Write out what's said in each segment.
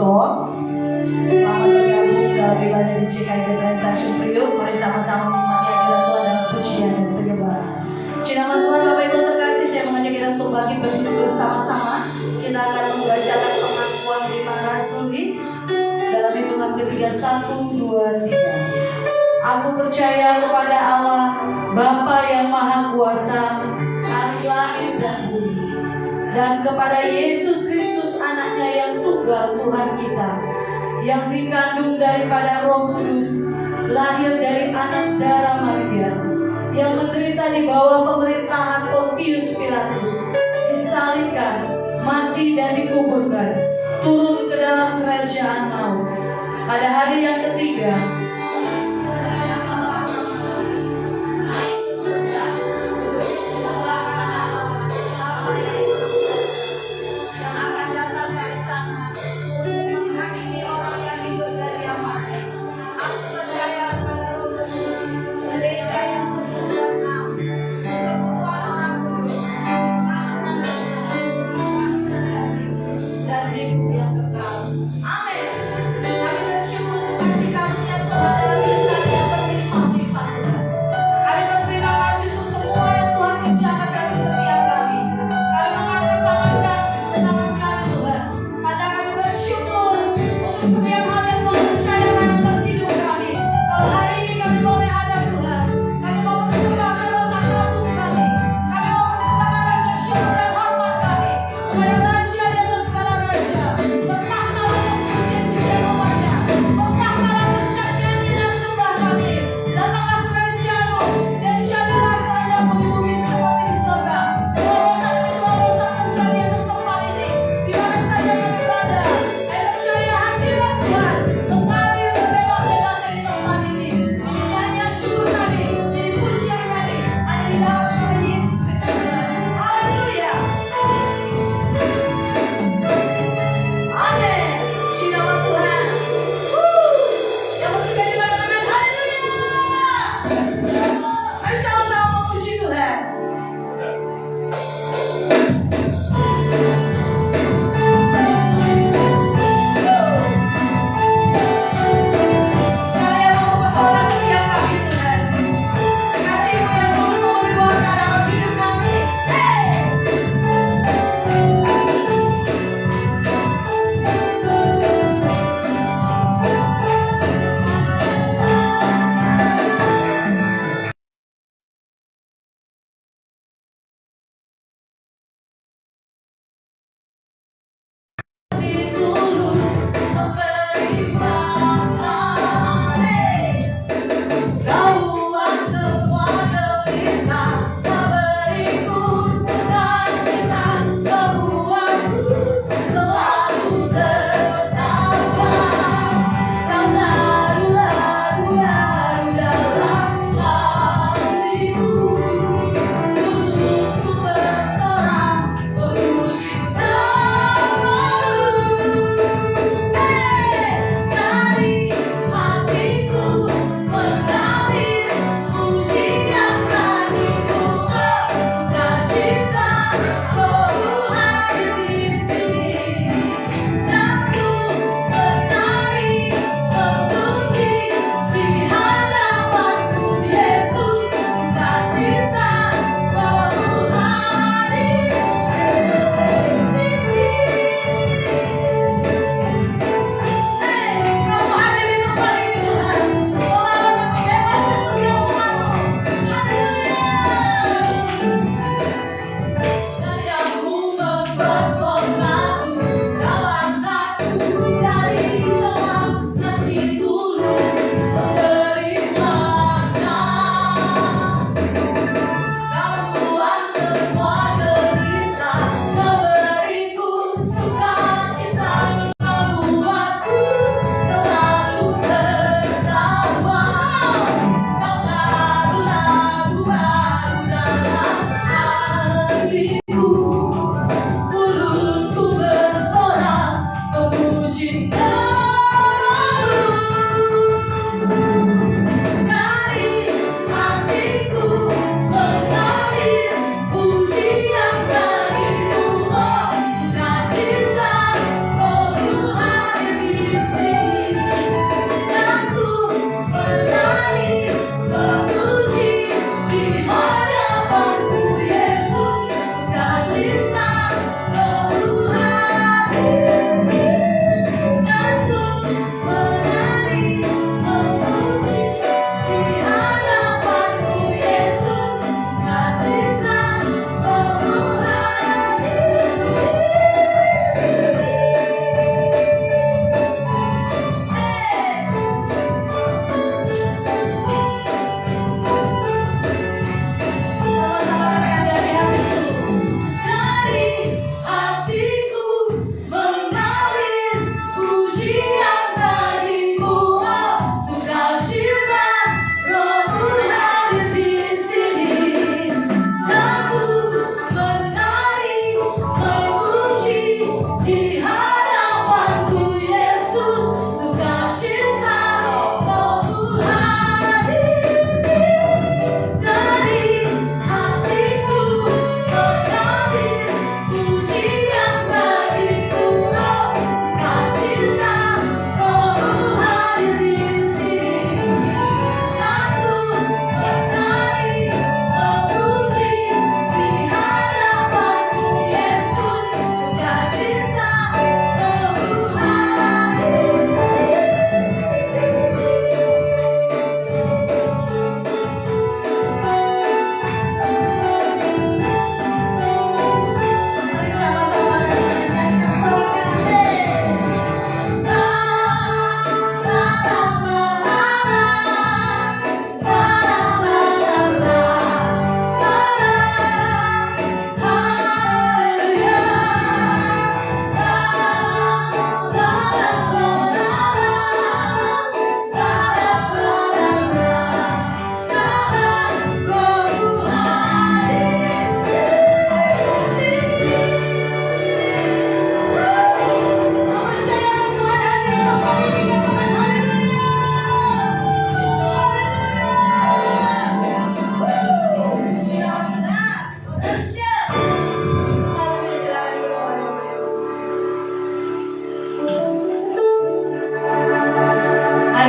Suto. Selamat bergabung dalam ibadah di GKI GKI Tanjung Priok. Mari sama-sama menikmati hadirat Tuhan dalam pujian dan penyembahan. Nama Tuhan, Bapak Ibu terkasih, saya mengajak kita untuk bangkit berdiri bersama-sama. Kita akan membacakan pengakuan iman rasuli dalam hitungan ketiga, 1, 2, 3. Aku percaya kepada Allah, Bapa yang Maha Kuasa, Hari langit dan bumi, dan kepada Yesus Kristus anaknya yang tunggal Tuhan kita, yang dikandung daripada Roh Kudus, lahir dari anak darah Maria, yang menderita di bawah pemerintahan Pontius Pilatus, disalibkan, mati dan dikuburkan, turun ke dalam kerajaan maut. Pada hari yang ketiga,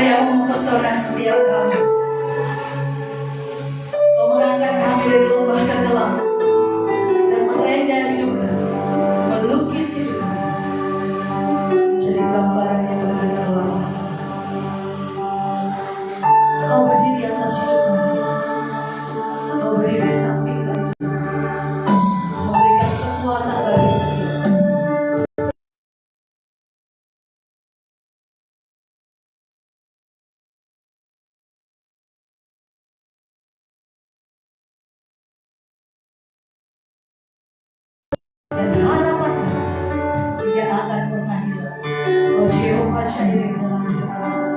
cahaya mempesona setiap kami. Kau mengangkat kami dari lembah kegelapan dan merenda hidup kami, melukis hidup kami menjadi gambaran yang benar-benar luar biasa. Kau berdiri atas hidup kami, kau berdiri di samping kami, memberikan kekuatan bagi setiap kami. Dan harapan kami tidak akan pernah hilang. Oh Jehovah Jireh dalam hidup kami.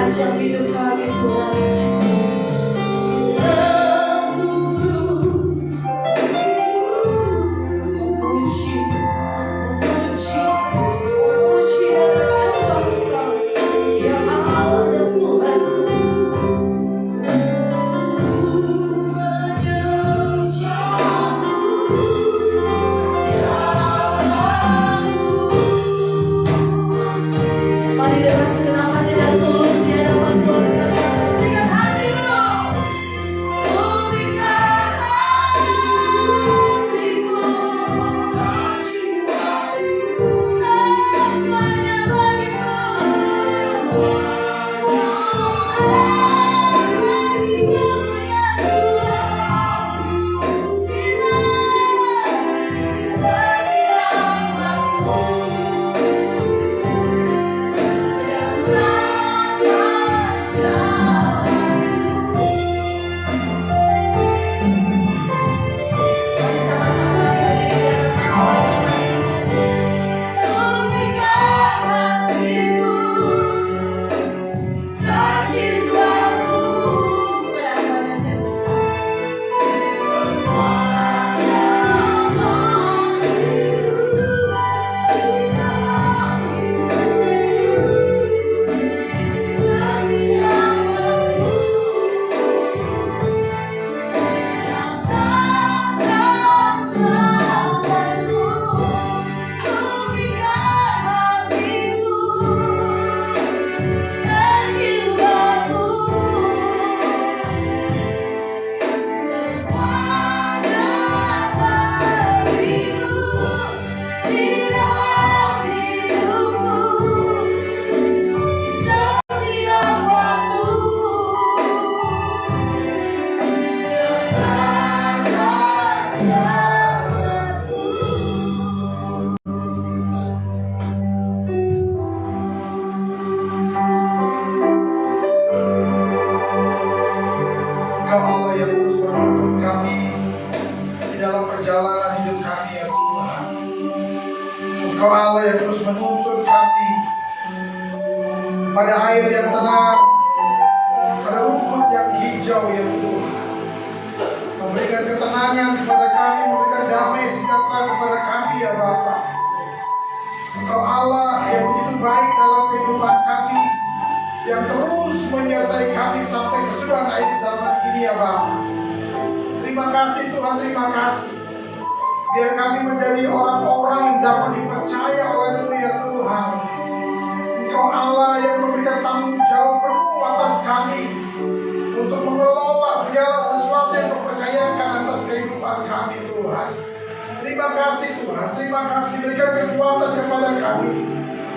sepanjang hidup kami Tuhan. Engkau Allah yang terus menuntun kami pada air yang tenang, pada rumput yang hijau ya Tuhan. Memberikan ketenangan kepada kami, memberikan damai sejahtera kepada kami ya Bapa. Engkau Allah yang begitu baik dalam kehidupan kami, yang terus menyertai kami sampai kesudahan akhir zaman ini ya Bapa. Terima kasih Tuhan, terima kasih. Biar kami menjadi orang-orang yang dapat dipercaya oleh-Mu ya Tuhan. Engkau Allah yang memberikan tanggung jawab penuh atas kami untuk mengelola segala sesuatu yang Kau percayakan atas kehidupan kami Tuhan. Terima kasih Tuhan, terima kasih, berikan kekuatan kepada kami.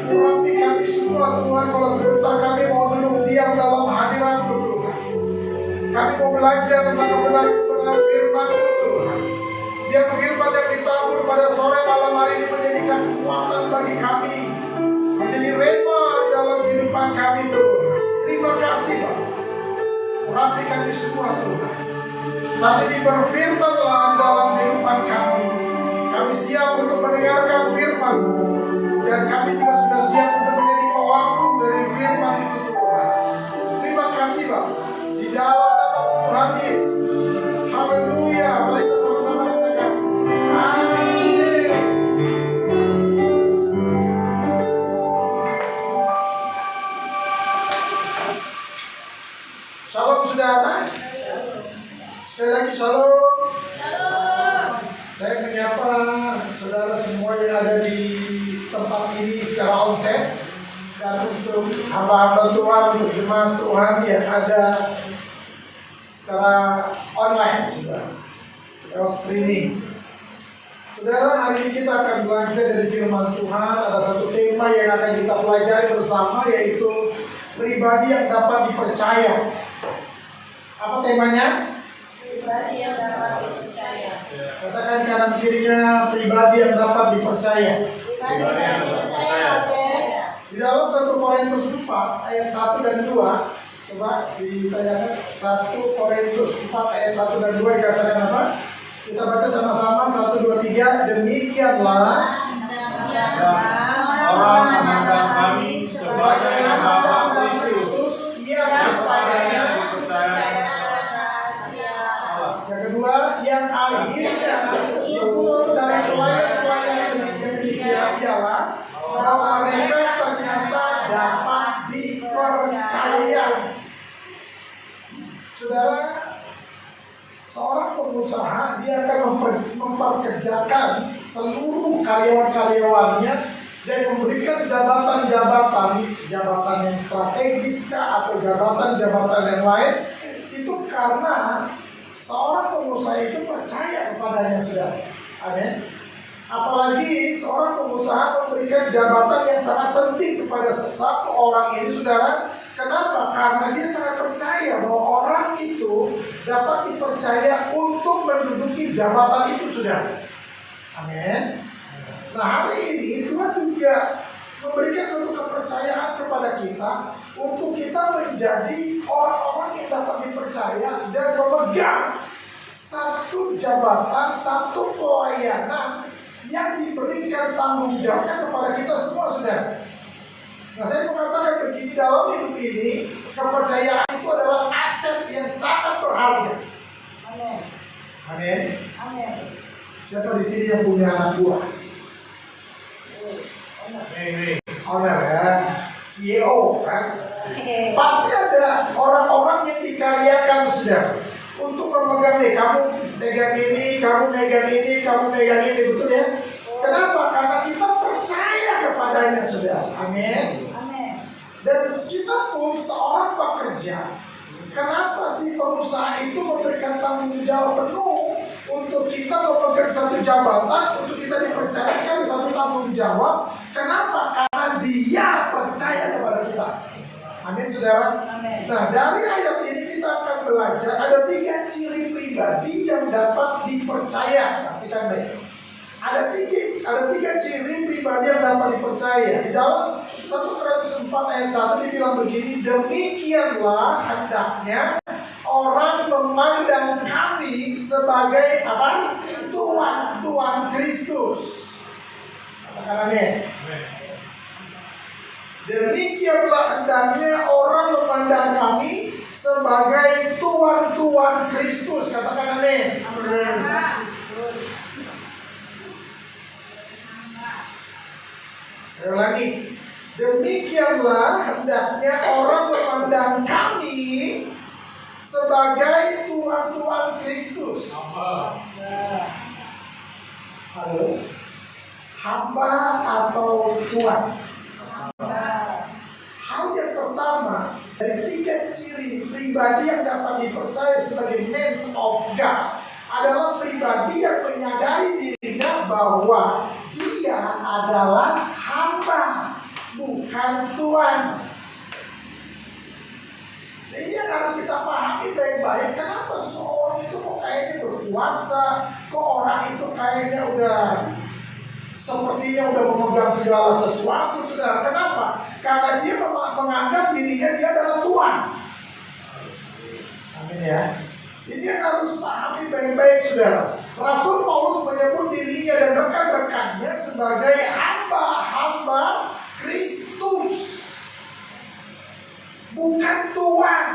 Urapi kami semua Tuhan, kalau sebentar kami mau duduk diam dalam hadirat-Mu Tuhan. Kami mau belajar tentang kebenaran firman-Mu Tuhan. Biar firman yang ditabur pada sore malam hari ini menjadikan kekuatan bagi kami, menjadi rema dalam kehidupan kami Tuhan. Terima kasih Bapak. Urapi kami semua Tuhan. Saat ini berfirmanlah dalam kehidupan kami. Kami siap untuk mendengarkan firman, dan kami juga sudah siap untuk menjadi pelaku dari firman itu Tuhan. Terima kasih Bapak. Di dalam nama Tuhan Yesus. Haleluya. Mari kita sama-sama katakan amin. Shalom saudara. Sekali lagi shalom. Saya menyapa saudara semua yang ada di tempat ini secara onsite, dan untuk hamba-hamba Tuhan, untuk jemaat Tuhan yang ada secara online saudara, lewat streaming. Saudara, hari ini kita akan belajar dari firman Tuhan. Ada satu tema yang akan kita pelajari bersama, yaitu pribadi yang dapat dipercaya. Apa temanya? Pribadi yang dapat dipercaya. Katakan kanan kirinya, pribadi yang dapat dipercaya. Pribadi yang dipercaya. Di dalam 1 Korintus 4 ayat 1 dan 2, coba ditayangkan 1 Korintus 4 ayat 1 dan 2 dikatakan apa? Kita baca sama-sama 1, 2, 3. Demikianlah orang menganggap kami sebagai hamba Kristus, pengusaha, dia akan memperkerjakan seluruh karyawan-karyawannya dan memberikan jabatan-jabatan yang strategis kah, atau jabatan-jabatan yang lain, itu karena seorang pengusaha itu percaya kepadanya, saudara. Amin. Apalagi seorang pengusaha memberikan jabatan yang sangat penting kepada satu orang ini, saudara. Kenapa? Karena dia sangat percaya bahwa orang itu dapat dipercaya untuk menduduki jabatan itu, saudara. Amin. Nah, hari ini Tuhan juga memberikan satu kepercayaan kepada kita untuk kita menjadi orang-orang yang dapat dipercaya dan memegang satu jabatan, satu pelayanan yang diberikan tanggung jawabnya kepada kita semua, saudara. Nah, saya mengatakan begini, dalam hidup ini kepercayaan itu adalah aset yang sangat berharga. Amin. Amin. Amin. Siapa di sini yang punya anak buah? Owner ya, CEO kan? Pasti ada orang-orang yang dikaryakan, saudara, untuk memegang nih, kamu megang ini, kamu megang ini, kamu megang ini, betul ya? Kenapa? Karena kita percaya kepadanya, saudara. Amin. Amin. Dan kita pun seorang pekerja. Kenapa sih pengusaha itu memberikan tanggung jawab penuh untuk kita memegang satu jabatan, untuk kita dipercayakan satu tanggung jawab? Kenapa? Karena dia percaya kepada kita. Amin, saudara. Amin. Nah, dari ayat ini kita akan belajar ada 3 ciri pribadi yang dapat dipercaya. Perhatikan baik. Ada tiga ciri pribadi yang dapat dipercaya. Di dalam 1 Korintus 4 ayat 1 dibilang begini, demikianlah hendaknya orang memandang kami sebagai apa? Tuhan Kristus. Katakan amin. Demikianlah hendaknya orang memandang kami sebagai Tuhan Kristus. Katakan amin. Saya ulangi, demikianlah hendaknya orang memandang kami sebagai Tuhan Kristus. Halo, hamba atau Tuhan? Hal yang pertama dari 3 ciri pribadi yang dapat dipercaya sebagai man of God adalah pribadi yang menyadari dirinya bahwa dia adalah hamba, bukan Tuhan. Ini yang harus kita pahami baik-baik. Kenapa seseorang itu kok kayaknya berkuasa, kok orang itu kayaknya udah sepertinya udah memegang segala sesuatu, saudara. Kenapa? Karena dia menganggap dirinya dia adalah Tuhan. Amin ya. Ini yang harus pahami baik-baik, saudara. Rasul Paulus menyebut dirinya dan rekan-rekannya sebagai hamba-hamba Kristus. Bukan Tuhan,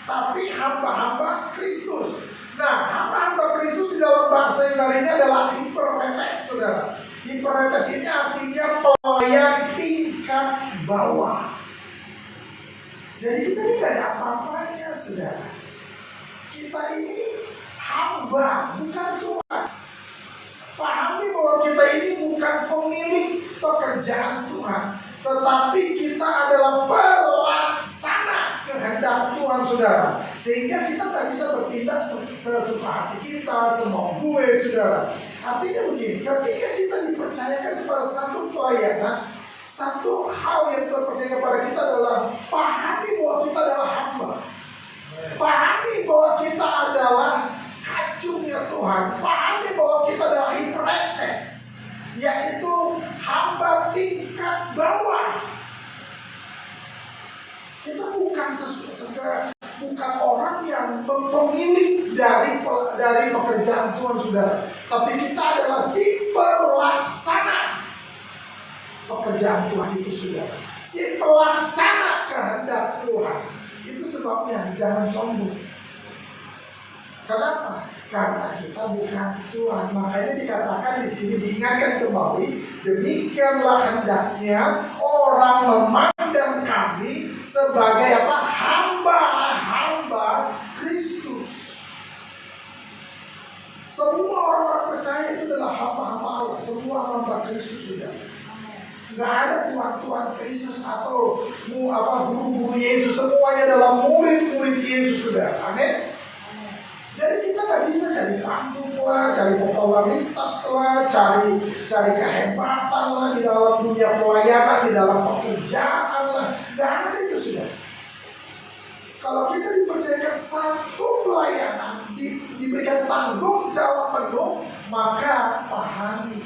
tapi hamba-hamba Kristus. Nah, hamba-hamba Kristus di dalam bahasa Yunani adalah hiperretes, saudara. Hiperretes ini artinya pelayan tingkat bawah. Jadi kita ini gak ada apa-apanya, saudara. Kita ini hamba, bukan Tuhan. Pahami bahwa kita ini bukan pemilik pekerjaan Tuhan, tetapi kita adalah pelaksana kehendak Tuhan, saudara. Sehingga kita gak bisa bertindak sesuka hati kita, semau gue, saudara. Artinya begini, ketika kita dipercayakan kepada satu pelayanan, satu hal yang terpercaya kepada kita adalah pahami bahwa kita adalah hamba. Pahami bahwa kita adalah kacungnya Tuhan. Pahami bahwa kita adalah hiperretes, yaitu hamba tingkat bawah. Kita bukan bukan orang yang pemilik dari pekerjaan Tuhan, saudara. Tapi kita adalah si pelaksana pekerjaan Tuhan itu, saudara. Si pelaksana kehendak Tuhan. Itu sebabnya jangan sombong. Kenapa? Karena kita bukan Tuhan. Makanya dikatakan di sini, diingatkan kembali, demikianlah hendaknya orang memandang kami sebagai apa? Hamba-hamba Kristus. Kristus sudah. Nggak ada Tuhan Kristus atau guru-guru Yesus, semuanya adalah murid-murid Yesus sudah. Amin. Jadi kita nggak bisa cari panggung lah, cari popularitas lah, cari kehebatan lah di dalam dunia pelayanan, di dalam pekerjaan lah. Nggak ada itu sudah. Kalau kita dipercayakan satu pelayanan, diberikan tanggung jawab penuh, maka pahami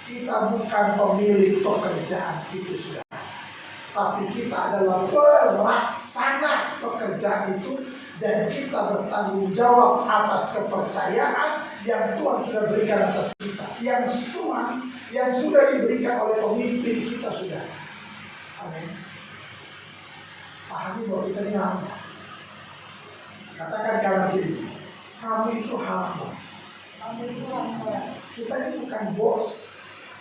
kita bukan pemilik pekerjaan itu sudah, tapi kita adalah pelaksana pekerjaan itu, dan kita bertanggung jawab atas kepercayaan yang Tuhan sudah berikan atas kita, yang sudah diberikan oleh pemimpin kita sudah. Amin. Pahami bahwa kita ini hamba. Katakan kanan kiri, kamu itu hamba. Kita ini bukan bos.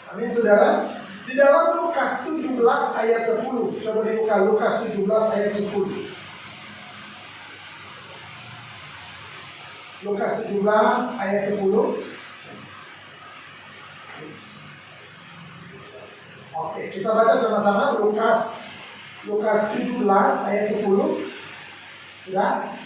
Amin saudara. Di dalam Lukas 17 ayat 10, coba dibuka Lukas 17 ayat 10. Lukas 17 ayat 10. Oke, kita baca sama-sama Lukas 17 ayat 10. Sudah?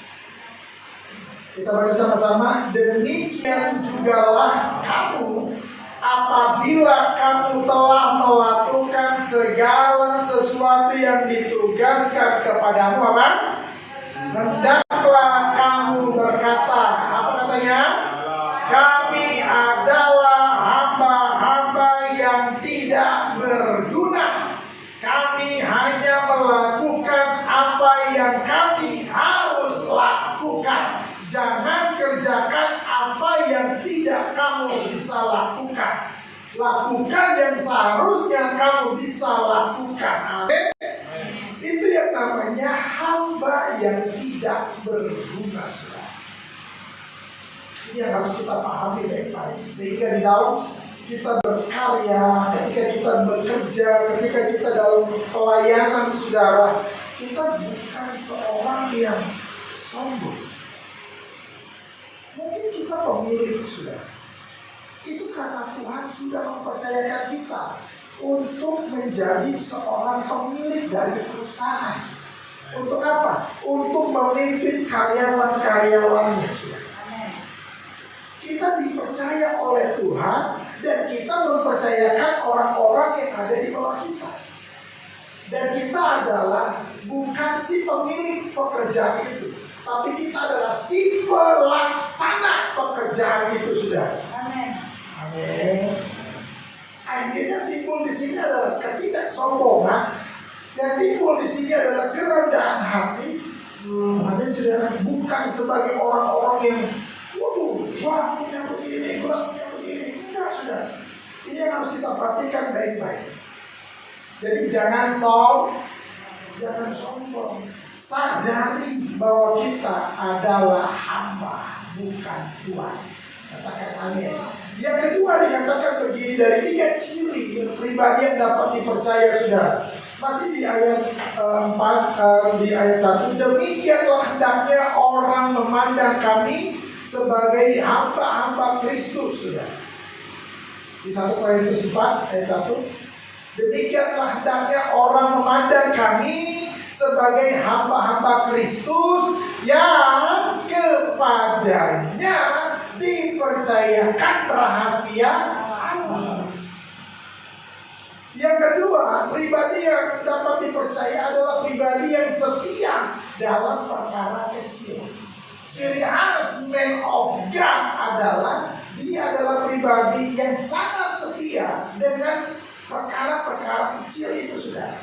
Kita baca sama-sama. Demikian jugalah kamu apabila kamu telah melakukan segala sesuatu yang ditugaskan kepadamu, apa? Hendaklah kamu berkata, apa katanya? Kami adalah hamba-hamba yang tidak berguna. Kami hanya melakukan apa yang kami harus lakukan. Jangan kerjakan apa yang tidak kamu bisa lakukan. Lakukan yang seharusnya kamu bisa lakukan. Amin. Itu yang namanya hamba yang tidak berguna. Ini yang harus kita pahami baik-baik. Sehingga di dalam kita berkarya, ketika kita bekerja, ketika kita dalam pelayanan saudara, kita bukan seorang yang sombong. Mungkin kita pemilik sudah. Itu karena Tuhan sudah mempercayakan kita untuk menjadi seorang pemilik dari perusahaan. Untuk apa? Untuk memimpin karyawan-karyawannya sudah. Kita dipercaya oleh Tuhan dan kita mempercayakan orang-orang yang ada di bawah kita. Dan kita adalah bukan si pemilik pekerjaan itu, tapi kita adalah si pelaksana pekerjaan itu sudah. Amin. Amin. Akhirnya timbul di sini adalah ketidaksombongan. Yang timbul di sini adalah kerendahan hati. Amin saudara. Bukan sebagai orang-orang yang wah punya begini, gua punya begini. Enggak saudara. Ini yang harus kita perhatikan baik-baik. Jadi jangan sombong. Sadari bahwa kita adalah hamba, bukan Tuhan. Katakan amin. Yang kedua dikatakan begini, dari 3 ciri pribadi yang dapat dipercaya saudara. Masih di ayat 4, di ayat 1. Demikianlah hendaknya orang memandang kami sebagai hamba-hamba Kristus saudara. Di 1 Korintus 4 ayat 1. Demikianlah hendaknya orang memandang kami sebagai hamba-hamba Kristus yang kepadanya dipercayakan rahasia Allah. Yang kedua, pribadi yang dapat dipercaya adalah pribadi yang setia dalam perkara kecil. Ciri khas man of God adalah dia adalah pribadi yang sangat setia dengan perkara-perkara kecil itu sudah.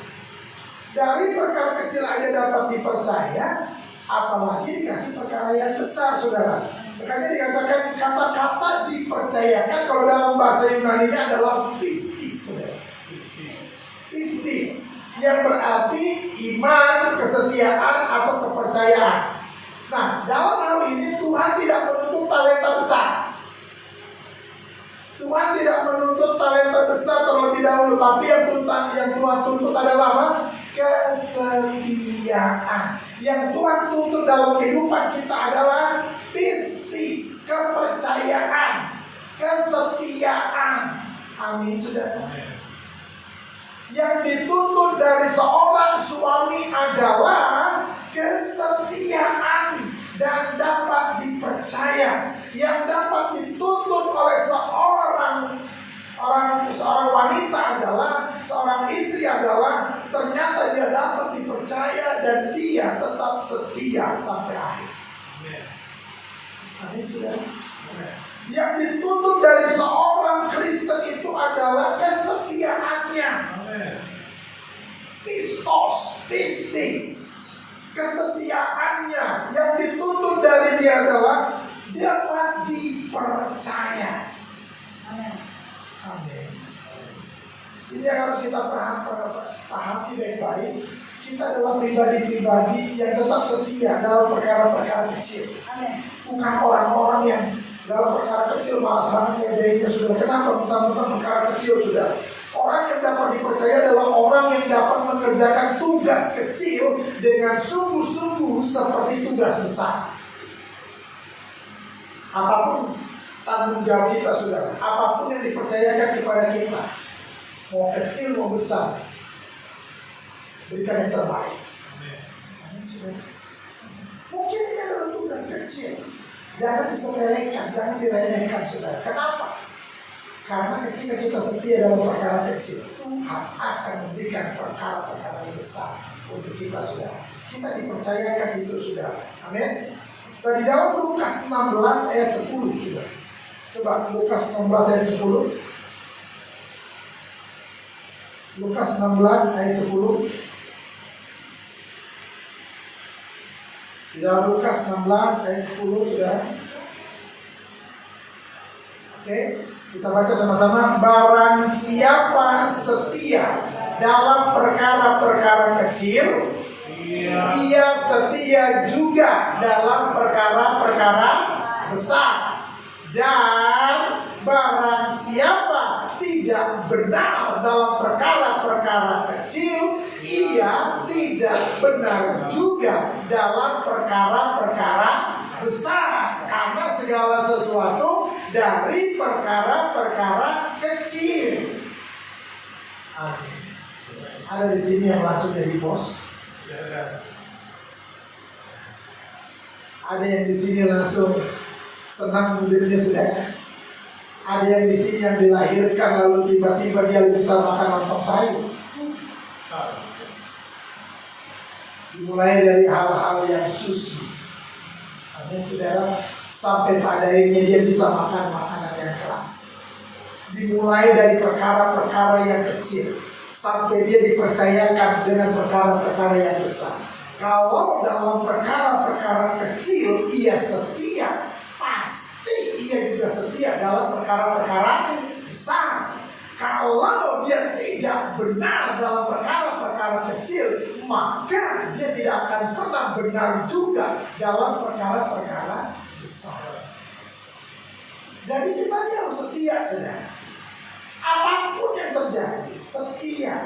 Dari perkara kecil aja dapat dipercaya, apalagi dikasih perkara yang besar saudara. Makanya dikatakan kata-kata dipercayakan kalau dalam bahasa Yunani-nya adalah pistis saudara. Pistis yang berarti iman, kesetiaan atau kepercayaan. Nah, dalam hal ini Tuhan tidak menuntut talenta besar. Tuhan tidak menuntut talenta besar terlebih dahulu, tapi yang Tuhan tuntut adalah apa? Kesetiaan. Yang Tuhan tuntut dalam kehidupan kita adalah pistis, kepercayaan, kesetiaan. Amin, saudara. Yang dituntut dari seorang suami adalah kesetiaan dan dapat dipercaya. Yang dapat dituntut oleh seorang wanita adalah, seorang istri adalah, ternyata dia dapat dipercaya dan dia tetap setia sampai akhir. Amin, saudara. Yang dituntut dari seorang Kristen itu adalah kesetiaannya. Pistis, kesetiaannya. Yang dituntut dari dia adalah dapat dipercaya. Amin. Ini yang harus kita pahami baik-baik. Kita adalah pribadi-pribadi yang tetap setia dalam perkara-perkara kecil. Bukan orang-orang yang dalam perkara kecil malas banget ngerjainnya, sudah. Kenapa? Tentang perkara kecil, sudah. Orang yang dapat dipercaya adalah orang yang dapat mengerjakan tugas kecil dengan sungguh-sungguh seperti tugas besar. Apapun tanggung jawab kita, saudara, apapun yang dipercayakan kepada kita, mau kecil mau besar, berikan yang terbaik. Amin, saudara. Mungkin ini adalah tugas kecil, jangan disepelekan, jangan diremehkan, saudara. Kenapa? Karena ketika kita setia dalam perkara kecil, Tuhan akan memberikan perkara-perkara yang besar untuk kita, saudara. Kita dipercayakan itu, saudara. Amin. Nah, di dalam Lukas 16 ayat 10, saudara. Coba Lukas 16 ayat 10. Lukas 16 ayat 10. Di dalam Lukas 16 ayat 10, saudara. Oke, kita baca sama-sama. Barang siapa setia dalam perkara-perkara kecil, ia setia juga dalam perkara-perkara besar. Dan barang siapa tidak benar dalam perkara-perkara kecil, ia tidak benar juga dalam perkara-perkara besar. Karena segala sesuatu dari perkara-perkara kecil. Amin. Ada di sini yang langsung jadi bos. Ada yang di sini langsung senang hidupnya, saudara. Ada yang di sini yang dilahirkan lalu tiba-tiba dia bisa makan lontong sayur. Dimulai dari hal-hal yang suci. Amin, saudara. Sampai pada akhirnya dia bisa makan makanan yang keras. Dimulai dari perkara-perkara yang kecil sampai dia dipercayakan dengan perkara-perkara yang besar. Kalau dalam perkara-perkara kecil ia setia, pasti ia juga setia dalam perkara-perkara besar. Kalau dia tidak benar dalam perkara-perkara kecil, maka dia tidak akan pernah benar juga dalam perkara-perkara besar. Jadi kita harus setia, saudara. Apapun yang terjadi,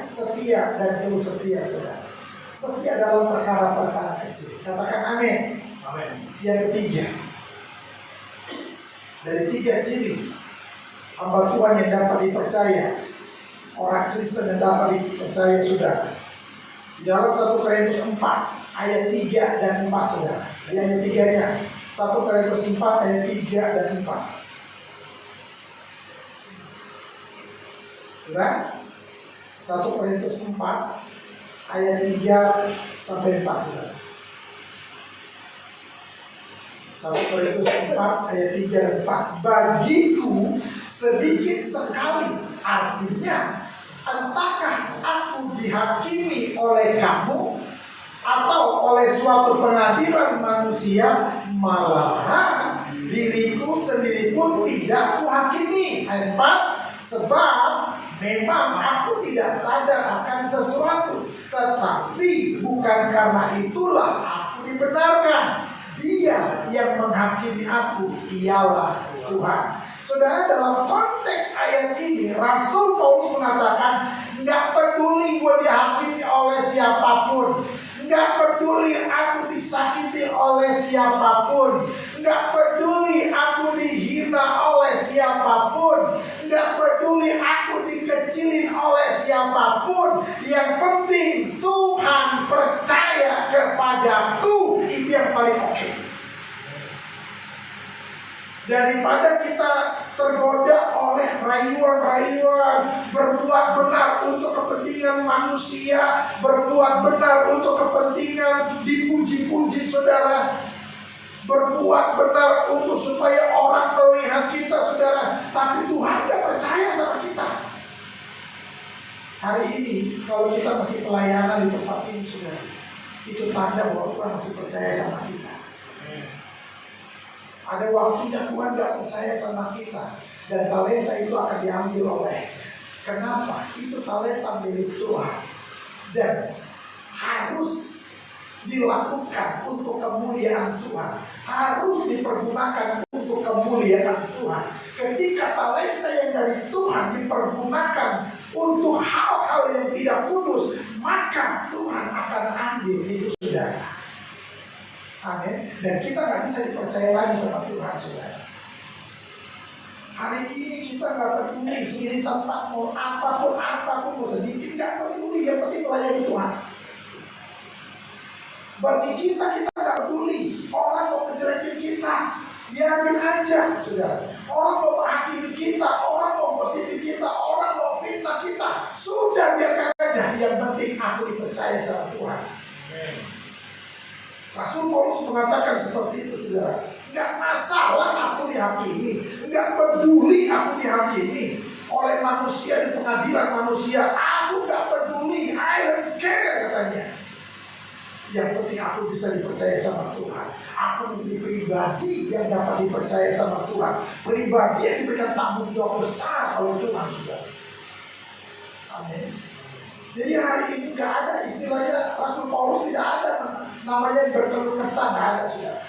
setia dan terus setia, saudara. Setia dalam perkara-perkara kecil. Katakan amin. Amin. Yang ketiga, dari 3 ciri hamba Tuhan yang dapat dipercaya, orang Kristen yang dapat dipercaya, saudara. Di dalam 1 Korintus 4 ayat 3 dan 4, saudara. Di ayat 3-nya 1 Korintus 4 ayat 3 dan 4. Sudah? 1 Korintus 4 ayat 3 sampai 4, saudara. 1 Korintus 4 ayat 3 dan 4. Bagiku sedikit sekali, artinya entahkah aku dihakimi oleh kamu atau oleh suatu pengadilan manusia, malahan diriku sendiri pun tidak kuhakimi. Ayat 4. Sebab memang aku tidak sadar akan sesuatu, tetapi bukan karena itulah aku dibenarkan. Dia yang menghakimi aku, ialah Tuhan. Saudara, dalam konteks ayat ini Rasul Paulus mengatakan, nggak peduli gue dihakimi oleh siapapun, nggak peduli aku disakiti oleh siapapun, nggak peduli aku dihina oleh siapapun, nggak peduli aku apapun, yang penting Tuhan percaya kepadaku, itu yang paling oke. Daripada kita tergoda oleh rayuan-rayuan, berbuat benar untuk kepentingan manusia, berbuat benar untuk kepentingan dipuji-puji saudara, berbuat benar untuk supaya orang melihat kita saudara, tapi Tuhan gak percaya sama kita. Hari ini kalau kita masih pelayanan di tempat ini saudara, itu tanda bahwa Tuhan masih percaya sama kita. Ada waktunya Tuhan gak percaya sama kita, dan talenta itu akan diambil oleh. Kenapa? Itu talenta milik Tuhan dan harus dilakukan untuk kemuliaan Tuhan, harus dipergunakan untuk kemuliaan Tuhan. Ketika talenta yang dari Tuhan dipergunakan untuk hal-hal yang tidak kudus, maka Tuhan akan ambil itu saudara. Amin. Dan kita nggak bisa dipercaya lagi sama Tuhan saudara. Hari ini kita nggak peduli ini tempat mau apapun mau sedikit nggak peduli, yang penting melayani Tuhan. Bagi kita nggak peduli orang mau kejelekin kita, biarin aja saudara. Orang mau menghakimi kita, orang mau gosipin kita, orang mau fitnah kita, sudah biarkan aja. Yang penting aku dipercaya sama Tuhan. Rasul Paulus mengatakan seperti itu saudara. Gak masalah aku dihakimi, gak peduli aku dihakimi oleh manusia di pengadilan manusia. Aku gak peduli, I don't care katanya. Yang penting aku bisa dipercaya sama Tuhan. Aku menjadi pribadi yang dapat dipercaya sama Tuhan, pribadi yang diberikan tanggung jawab besar oleh Tuhan saudara. Amin. Jadi hari ini gak ada istilahnya Rasul Paulus, tidak ada namanya berkeluh kesah, gak ada sudah.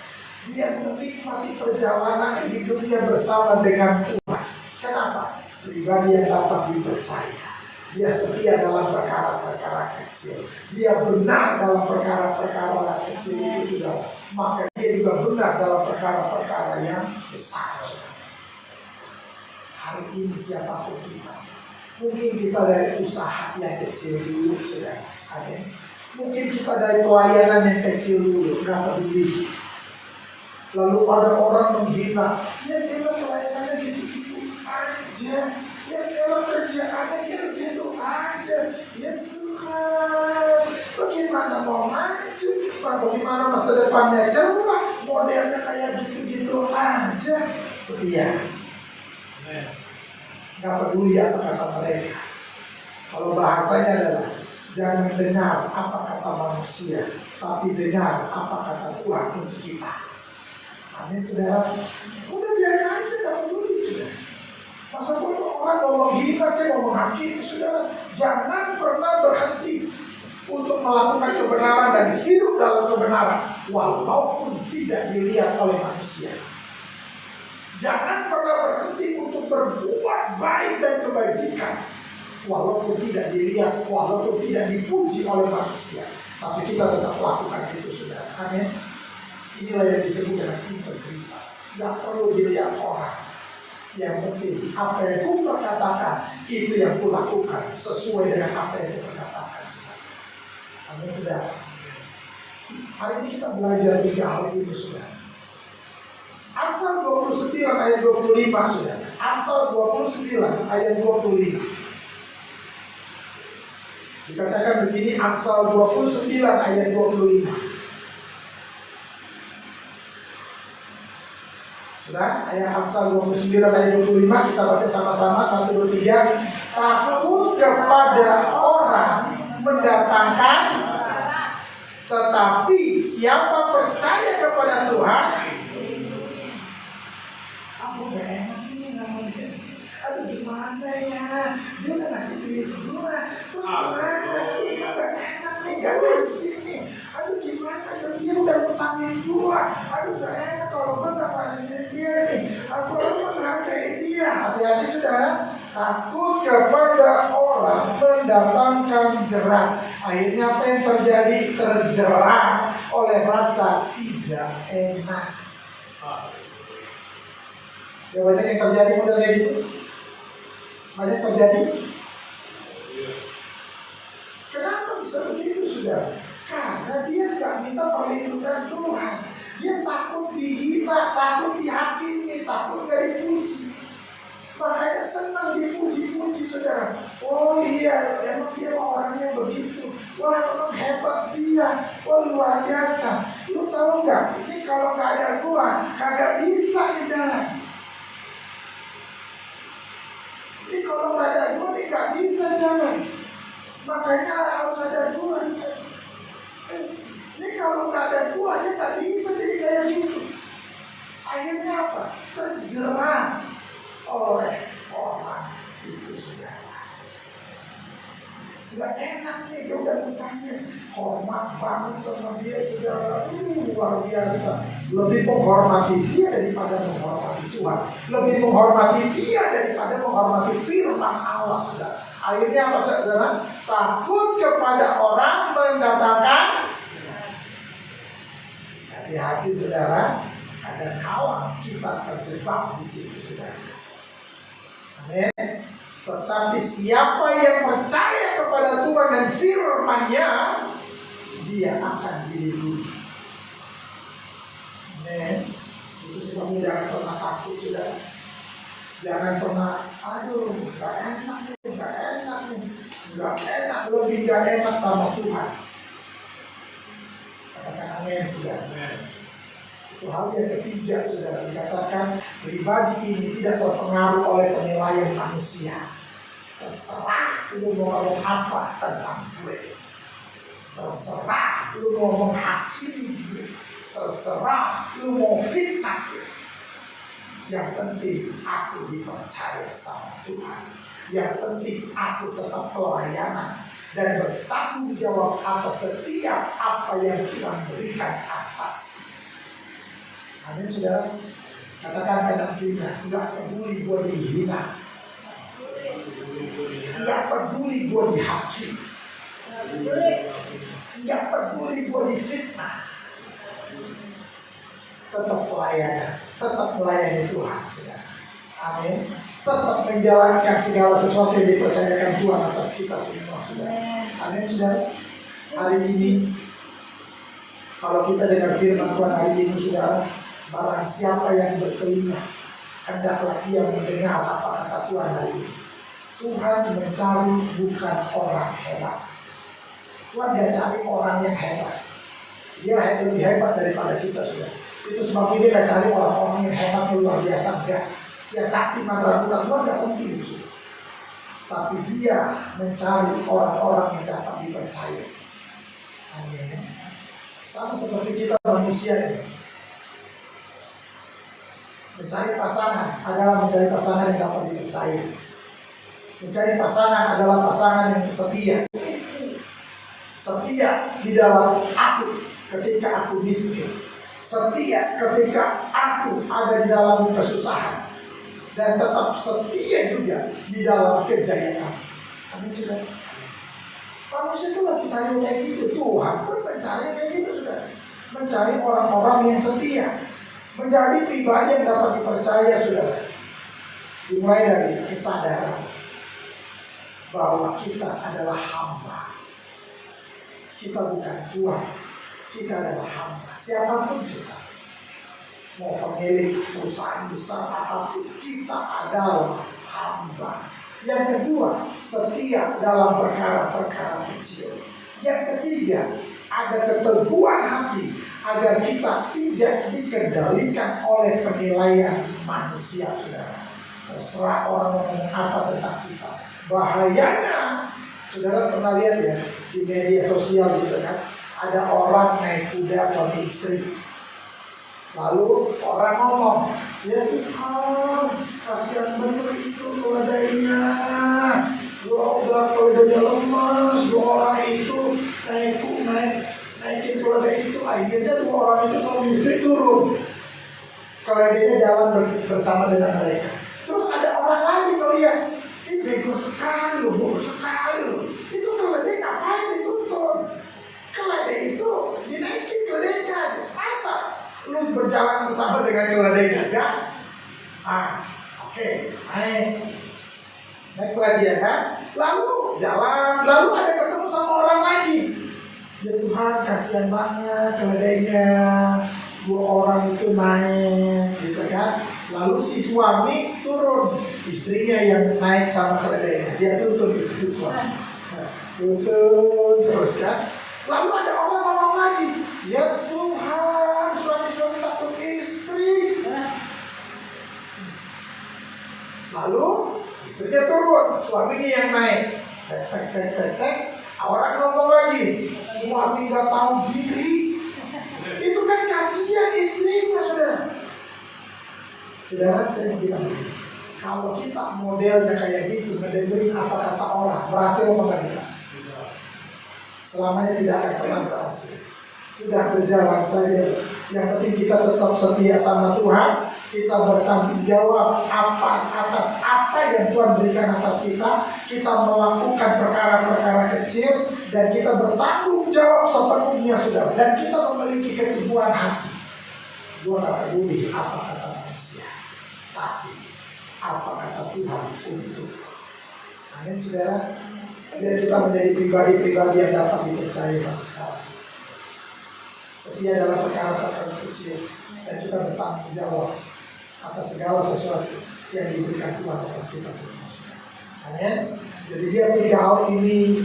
Dia menikmati perjalanan hidupnya bersama dengan Tuhan. Kenapa? Pribadi yang dapat dipercaya. Dia setia dalam perkara-perkara kecil. Dia benar dalam perkara-perkara kecil itu sudah. Maka dia juga benar dalam perkara-perkara yang besar. Hari ini siapapun kita, mungkin kita dari usaha yang kecil dulu sudah. Amin. Mungkin kita dari pelayanan yang kecil dulu, gak peduli. Lalu ada orang menghina, ya kalau pelayanannya gitu-gitu aja, ya kalau kerjaannya gitu-gitu aja. Ya Tuhan, bagaimana mau maju? Bagaimana masa depannya cerah? Modelnya kayak gitu-gitu aja. Setia. Gak peduli apa kata mereka. Kalau bahasanya adalah jangan dengar apa kata manusia, tapi dengar apa kata Tuhan untuk kita. Amin saudara. Udah biarin aja, gak peduli saudara. Masa bodoh orang ngomong hina ke ngomong hakimi saudara. Jangan pernah berhenti untuk melakukan kebenaran dan hidup dalam kebenaran, walaupun tidak dilihat oleh manusia. Jangan pernah berhenti untuk berbuat baik dan kebajikan, walaupun tidak dilihat, walaupun tidak dipuji oleh manusia. Tapi kita tetap lakukan itu saudara. Amin. Inilah yang disebut dengan integritas. Gak perlu dilihat orang. Yang penting apa yang ku perkatakan, itu yang ku lakukan sesuai dengan apa yang ku perkatakan. Amin saudara. Hari ini kita belajar 3 hal itu saudara. Amsal 29 ayat 25 saudara. Amsal 29 ayat 25. Dikatakan begini, Amsal 29 ayat 25. Sudah, ayat Amsal 29 ayat 25 kita baca sama-sama 1, 2, 3. Takut kepada orang mendatangkan, tetapi siapa percaya kepada Tuhan, aku udah enak nih ngomongnya. Aduh gimana ya, dia udah ngasih duit gue, terus gimana? Udah enak nih, gak bersih nih. Aduh gimana, dia udah utangin gue. Aduh gak enak kalau gue gak panen dia nih. Aku menghargai dia. Hati-hati saudara. Takut kepada orang mendatangkan jerat. Akhirnya apa yang terjadi? Terjerat oleh rasa tidak enak. Ya banyak yang terjadi model kayak gitu. Banyak terjadi. saudara? Karena dia nggak minta perlindungan Tuhan. Dia takut dihina, takut dihakimi, takut nggak dipuji. Makanya senang dipuji-puji saudara. Oh iya, emang dia orangnya begitu. Wah, emang hebat dia. Wah, luar biasa. Lu tahu nggak? Ini kalau nggak ada gua, kagak bisa di jalan. Ini kalau nggak ada gua, ini nggak bisa jalan. Makanya harus ada gua. Ini kalau nggak ada gua, dia nggak bisa jadi kayak gitu. Akhirnya apa? Terjerah oleh orang itu saudara. Gak enak nih, dia udah bertanya. Hormat banget sama dia saudara. Luar biasa. Lebih menghormati dia daripada menghormati Tuhan. Lebih menghormati dia daripada menghormati firman Allah saudara. Akhirnya apa saudara? Takut kepada orang mendatangkan. Hati-hati saudara. Ada kawan kita terjebak di situ saudara. Amin. Tetapi siapa yang percaya kepada Tuhan dan firman-Nya, dia akan dilindungi. Amin. Itu sebabnya jangan pernah takut saudara. Jangan pernah, aduh, gak enak nih, gak enak nih, gak enak, lebih gak enak sama Tuhan. Katakan amin saudara. Itu hal yang ketiga saudara, dikatakan pribadi ini tidak terpengaruh oleh penilaian manusia. Terserah lu mau ngomong apa tentang gue, terserah lu mau menghakimi gue, terserah lu mau fitnah gue. Yang penting aku dipercaya sama Tuhan. Yang penting aku tetap pelayanan dan bertanggung jawab atas setiap apa yang Tuhan berikan atas. Amin saudara. Katakan kanan kirinya, nggak peduli gue dihina, nggak peduli gue dihakimi, nggak peduli gue difitnah, tetap pelayanan, tetap melayani Tuhan saudara. Amin. Tetap menjalankan segala sesuatu yang dipercayakan Tuhan atas kita semua saudara. Amin saudara. Hari ini kalau kita dengar firman Tuhan hari ini saudara, barang siapa yang bertelinga, hendaklah ia mendengar apa kata Tuhan hari ini. Tuhan mencari bukan orang hebat. Tuhan dia cari orang yang hebat. Dia lebih hebat daripada kita sudah. Itu sebabnya dia gak cari orang-orang yang hebat yang luar biasa enggak. Yang sakti mandraguna Tuhan gak penting itu sudah. Tapi dia mencari orang-orang yang dapat dipercaya. Amin. Sama seperti kita manusia ini. Mencari pasangan adalah mencari pasangan yang dapat dipercaya. Mencari pasangan adalah pasangan yang setia. Setia di dalam aku ketika aku miskin. Setia ketika aku ada di dalam kesusahan. Dan tetap setia juga di dalam kejayaan. Kami juga manusia itu lagi cari kayak gitu. Tuhan pun mencari kayak gitu sudah. Mencari orang-orang yang setia. Menjadi pribadi yang dapat dipercaya saudara. Dimulai dari kesadaran bahwa kita adalah hamba. Kita bukan Tuhan. Kita adalah hamba. Siapapun kita, mau pemilik perusahaan besar apapun, kita adalah hamba. Yang kedua, setia dalam perkara-perkara kecil. Yang ketiga, ada keteguhan hati agar kita tidak dikendalikan oleh penilaian manusia saudara. Terserah orang ngomong apa tentang kita. Bahayanya, saudara pernah lihat ya di media sosial gitu kan, ada orang naik kuda suami istri, lalu orang ngomong, ya Tuhan, kasihan bener itu keledainya, udah keledainya lemas, dua orang itu naikin keledai itu, akhirnya dua orang itu suami istri turun, keledainya jalan bersama dengan mereka. Terus ada orang lagi tuh lihat, ini bego sekali loh, bodoh sekali loh. Itu keledai ngapain dituntun? Keledai itu dinaikin keledainya aja. Masa lu berjalan bersama dengan keledainya? Enggak? Oke. Naiklah dia kan. Lalu jalan, lalu ada ketemu sama orang lagi. Ya Tuhan, kasihan banget keledainya, 2 orang itu naik, gitu kan. Lalu si suami turun, istrinya yang naik sama keledainya. Dia tuntun istri suami. Tuntun terus kan. Lalu ada orang ngomong lagi, ya Tuhan, suami-suami takut istri. Lalu istrinya turun, suaminya yang naik. Tek tek tek tek tek. Orang ngomong lagi, suami gak tahu diri. Itu kan kasihan istrinya, saudara. Saudara, saya mau bilang, kalau kita modelnya kayak gitu, ngedengerin apa kata orang, berhasil apa enggak kita? Selamanya tidak akan pernah berhasil. Sudah berjalan saja. Yang penting kita tetap setia sama Tuhan. Kita bertanggung jawab atas apa yang Tuhan berikan atas kita. Kita melakukan perkara-perkara kecil dan kita bertanggung jawab sepenuhnya, saudara. Dan kita memiliki keteguhan hati. Gua gak peduli apa kata manusia, tapi apa kata Tuhan untuk. Amin, saudara. Biar kita menjadi pribadi-pribadi yang dapat dipercaya sama sekali. Setia dalam perkara-perkara kecil dan kita bertanggung jawab atas segala sesuatu yang diberikan Tuhan atas kita semua. Amin. Jadi dia 3 hal ini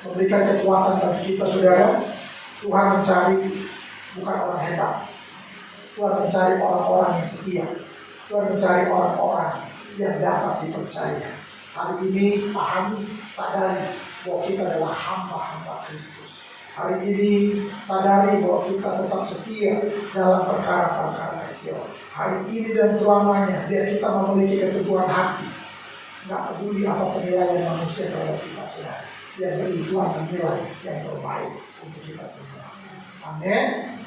memberikan kekuatan bagi kita, saudara. Tuhan mencari bukan orang hebat. Tuhan mencari orang-orang yang setia. Tuhan mencari orang-orang yang dapat dipercaya. Hari ini pahami, sadari bahwa kita adalah hamba-hamba Kristus. Hari ini sadari bahwa kita tetap setia dalam perkara-perkara kecil. Hari ini dan selamanya biar kita memiliki keteguhan hati. Nggak peduli apa penilaian manusia terhadap kita, saudara. Yang beri Tuhan menilai yang terbaik untuk kita semua. Amin.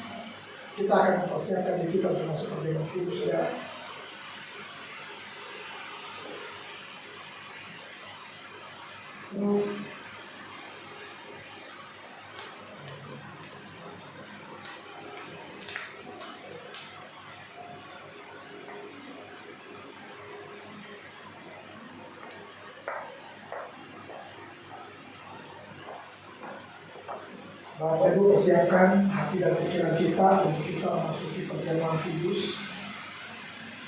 Kita akan mempersiapkan diri kita untuk masuk perjamuan kudus, saudara. Bapak Ibu, persiapkan hati dan pikiran kita untuk kita memasuki perjamuan kudus.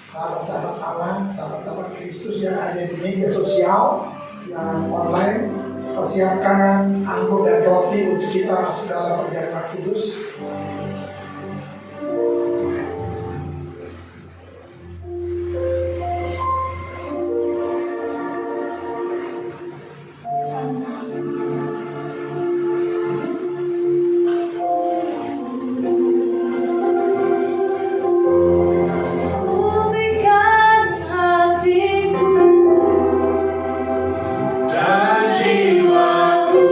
Sahabat-sahabat Allah, sahabat-sahabat Kristus yang ada di media sosial, yang online, persiapkan anggur dan roti untuk kita masuk dalam perjamuan kudus. Dan jiwaku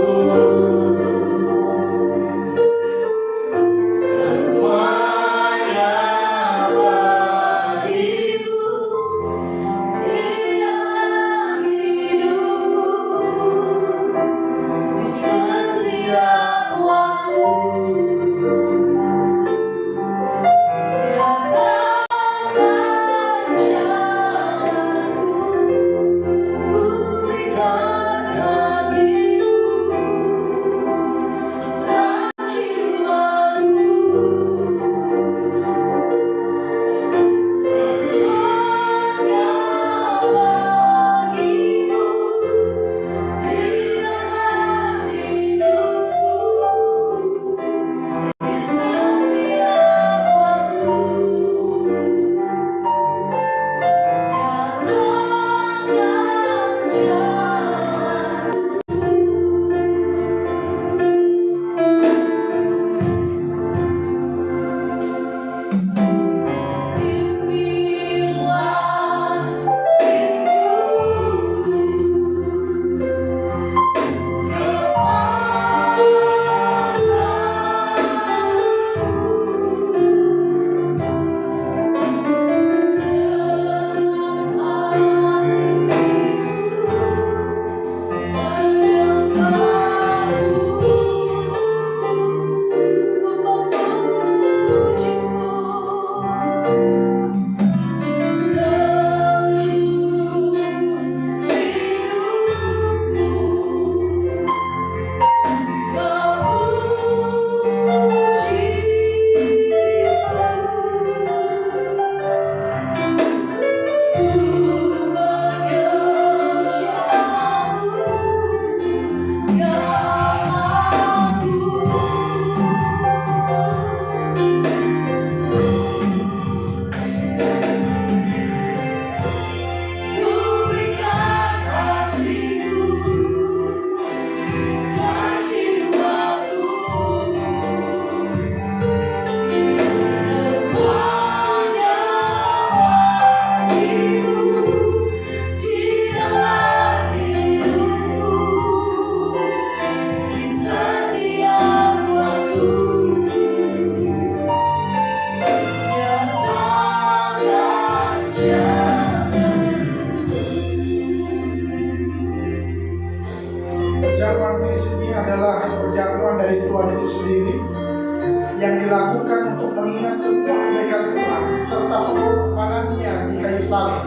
mengingat semua kebaikan Tuhan serta pengorbanannya di kayu salib.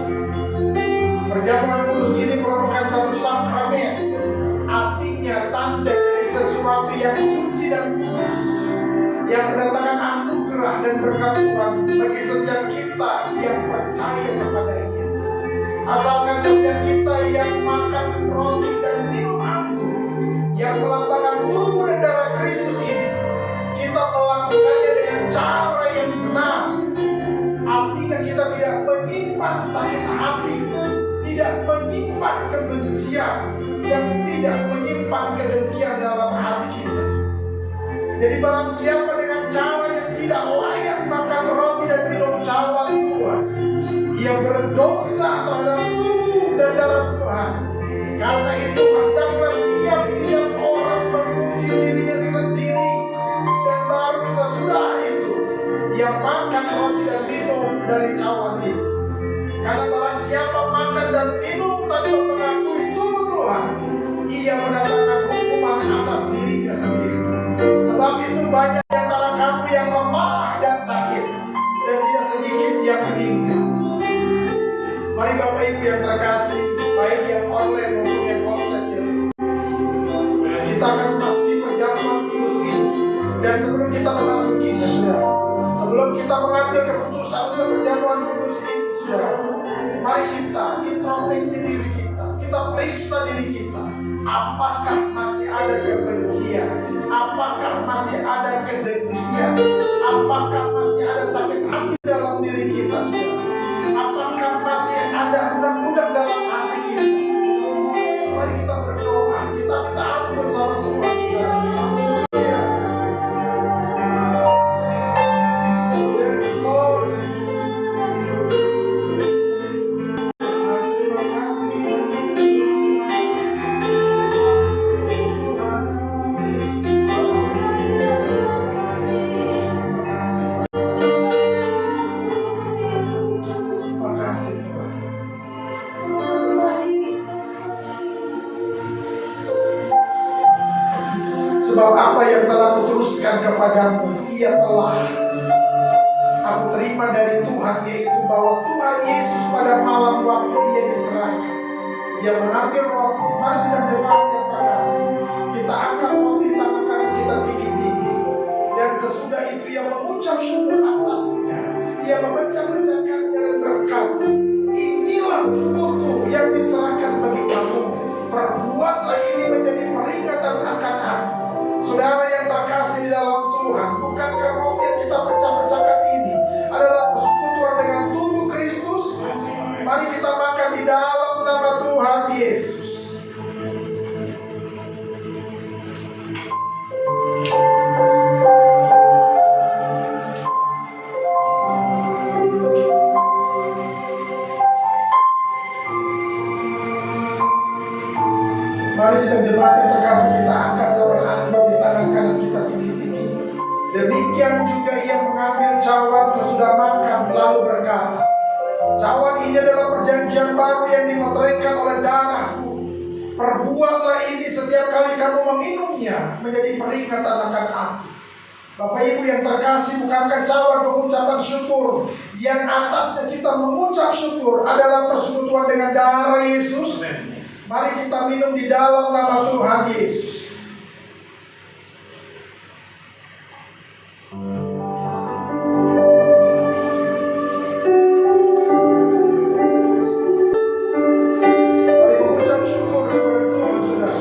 Perjamuan kudus ini merupakan satu sakramen, artinya tanda dari sesuatu yang suci dan kudus, yang mendatangkan anugerah dan berkat Tuhan bagi setiap kita yang percaya kepadanya. Asalkan setiap kita yang makan roti dan minum anggur yang melambangkan tubuh dan darah Kristus ini, kita melakukannya dengan cara yang benar. Artinya kita tidak menyimpan sakit hati, tidak menyimpan kebencian, dan tidak menyimpan kedengkian dalam hati kita. Jadi barang siapa dengan cara yang tidak layak makan roti dan minum cawan Tuhan, ia berdosa terhadap tubuh dan darah Tuhan. Karena itu hendaklah tiap-tiap orang memuji dirinya sendiri, dan baru sesudah itu ia makan roti dan minum dari cawan itu. Karena barang siapa makan dan minum tanpa mengakui tubuh Tuhan, ia mendatangkan hukuman atas dirinya sendiri. Sebab itu banyak di antara kamu yang lemah dan sakit, dan tidak sedikit yang meninggal. Mari Bapak Ibu yang terkasih, baik yang online maupun yang onsite ya, kita akan memasuki perjamuan kudus ini. Dan sebelum kita memasukinya, saudara, sebelum kita mengambil keputusan untuk perjamuan kudus ini, saudara, mari kita introspeksi diri kita, kita periksa diri kita. Apakah masih ada kebencian? Apakah masih ada kedengkian? Apakah masih ada sakit hati dalam diri kita, saudara? Apakah masih ada undang-undang dalam hati kita? Mari kita berdoa, kita minta ampun sama Tuhan, saudara. Haleluya. Yes, Lord. Terima kasih. Sebab apa yang telah kuteruskan kepadamu, ia telah aku terima dari Tuhan, yaitu bahwa Tuhan Yesus pada malam waktu ia diserahkan, dia mengambil roti. Mari sedang jemaat yang terkasih, kita angkat roti di tangan kanan kita tinggi-tinggi, dan sesudah itu ia mengucap syukur atasnya, ia memecah-mecahkannya dan berkata, inilah tubuhku yang diserahkan bagi kamu, perbuatlah ini menjadi peringatan akan aku. Saudara yang terkasih di dalam Tuhan, bukankah roti yang kita pecah-pecahkan ini adalah persekutuan dengan tubuh Kristus? Mari kita makan di dalam nama Tuhan Yesus. Mari sedang jemaat yang terkasih, kita angkat cawan anggur di tangan kanan kita tinggi-tinggi. Demikian juga ia mengambil cawan sesudah makan lalu berkata, cawan ini adalah perjanjian baru yang dimeteraikan oleh darahku. Perbuatlah ini setiap kali kamu meminumnya menjadi peringatan akan aku. Bapak Ibu yang terkasih, bukankah cawan pengucapan syukur yang atasnya kita mengucap syukur adalah persekutuan dengan darah Yesus? Mari kita minum di dalam nama Tuhan Yesus. Mari mengucap syukur kepada Tuhan, saudara.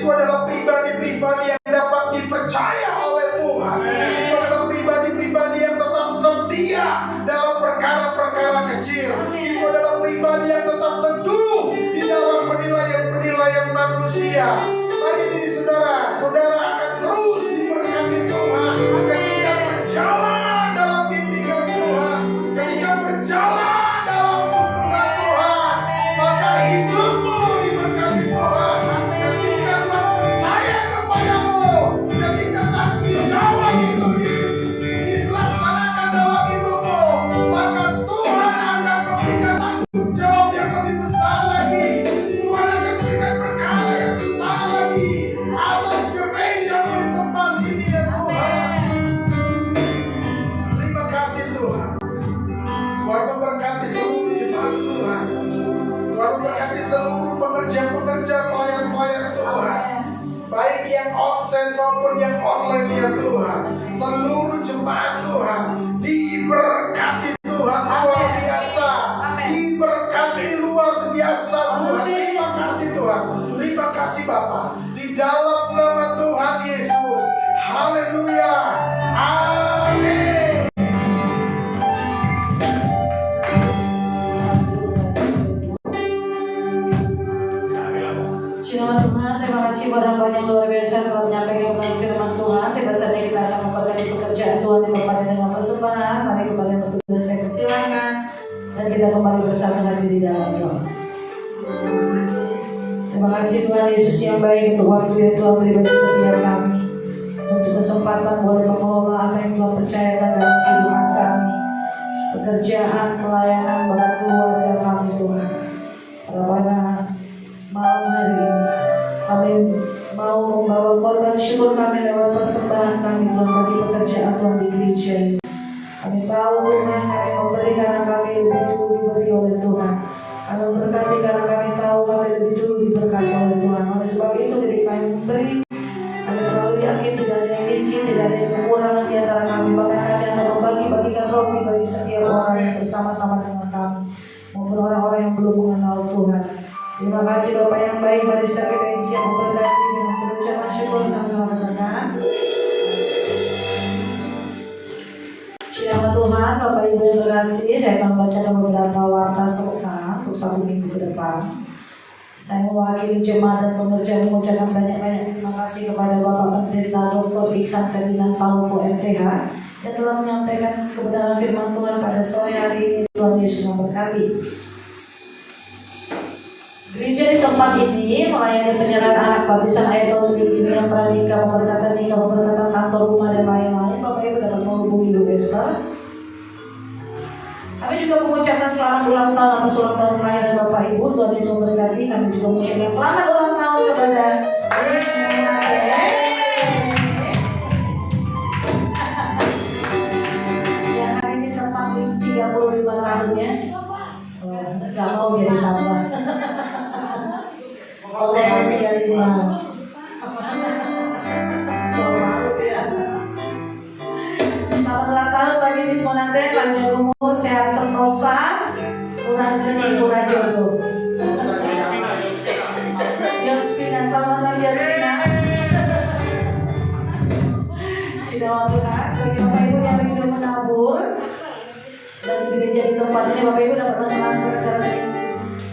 Itu adalah pribadi-pribadi yang dapat dipercaya oleh Tuhan. Itu adalah pribadi-pribadi yang tetap setia dalam perkara-perkara kecil. Itu adalah pribadi yang tetap teguh di dalam penilaian-penilaian manusia. Mari saudara, saudara akan terus diberkati Tuhan ketika berjalan dalam bimbingan Tuhan, ketika berjalan dalam tuntunan Tuhan, maka hidupmu diberkati Tuhan. Ketika Tuhan percaya kepadamu, ketika tanggung jawab itu dilaksanakan dalam hidupmu, maka Tuhan akan memberikan tanggung jawab yang lebih besar lagi. Tuhan akan memberikan perkara yang besar lagi atas gerejamu di tempat ini ya Tuhan. Terima kasih Tuhan. Tuhan memberkati seluruh jemaat Tuhan. Tuhan memberkati seluruh pekerja-pekerja, pelayan-pelayan Tuhan, baik yang onsite maupun yang online ya Tuhan. Seluruh jemaat Tuhan diberkati Tuhan luar biasa, diberkati luar biasa Tuhan. Terima kasih Tuhan, terima kasih Bapa, di dalam nama Tuhan Yesus. Haleluya, amin. Shalom Tuhan, terima kasih pada hamba yang luar biasa telah menyampaikan firman Tuhan. Tiba saatnya kita akan memperbaiki pekerjaan Tuhan di tempat dengan persembahan. Mari kembali bertugas, saya persilakan dan kita kembali bersama hati di dalam doa. Terima kasih Tuhan Yesus yang baik untuk waktu yang Tuhan beri bagi setiap kami, untuk kesempatan boleh mengelola apa yang Tuhan percayakan dalam kehidupan kami, pekerjaan, pelayanan, bahkan keluarga kami Tuhan. Pada malam hari ini kami mau membawa korban syukur kami lewat persembahan kami Tuhan bagi pekerjaan Tuhan di gereja ini. Kami tahu Tuhan kami memberi karena kami lebih dulu diberi oleh Tuhan. Kami berkati karena kami tahu kami lebih dulu diberkati oleh Tuhan. Oleh sebab itu ketika kami memberi, kami terlalu yakin tidak ada yang miskin, tidak ada yang kekurangan di antara kami. Bahkan kami akan membagi-bagikan roti bagi setiap orang yang bersama-sama dengan kami, maupun orang-orang yang belum mengenal Tuhan. Terima kasih Bapak yang baik, mari kita siap memberkati dengan pengucapan syukur sama-sama berkat. Shalom Tuhan, Bapak Ibu yang terkasih, saya akan membacakan beberapa warta serta untuk 1 minggu ke depan. Saya mewakili jemaat dan pengerja mengucapkan banyak-banyak terima kasih kepada Bapak Pendeta Dr. Iksan Ferdinand Paulo MTH yang telah menyampaikan kebenaran firman Tuhan pada sore hari ini. Tuhan Yesus memberkati. Gereja di tempat ini melayani penyerahan anak baptisan air tahun ini yang pranikah, pemberkatan nikah, pemberkatan kantor rumah dan lain-lain. Bapak Ibu dapat menghubungi Ibu Esther. Kami juga mengucapkan selamat ulang tahun atas ulang tahun kelahiran Bapak Ibu. Tuhan Yesus memberkati. Kami juga mengucapkan selamat ulang tahun kepada Wisnu yang hari ini tepat 35 tahunnya. Gak mau biar ditambah. OTW 35. Malu ya. Selamat ulang tahun bagi Wisnu Nante, panjang umur, sehat sentosa, murah rezeki, murah jodoh. Yospina, selamat ulang tahun Yospina. Sudah Tuhan, bagi Bapak Ibu yang rindu menabur dari gereja di tempat ini, Bapak Ibu dapat mentransfer ke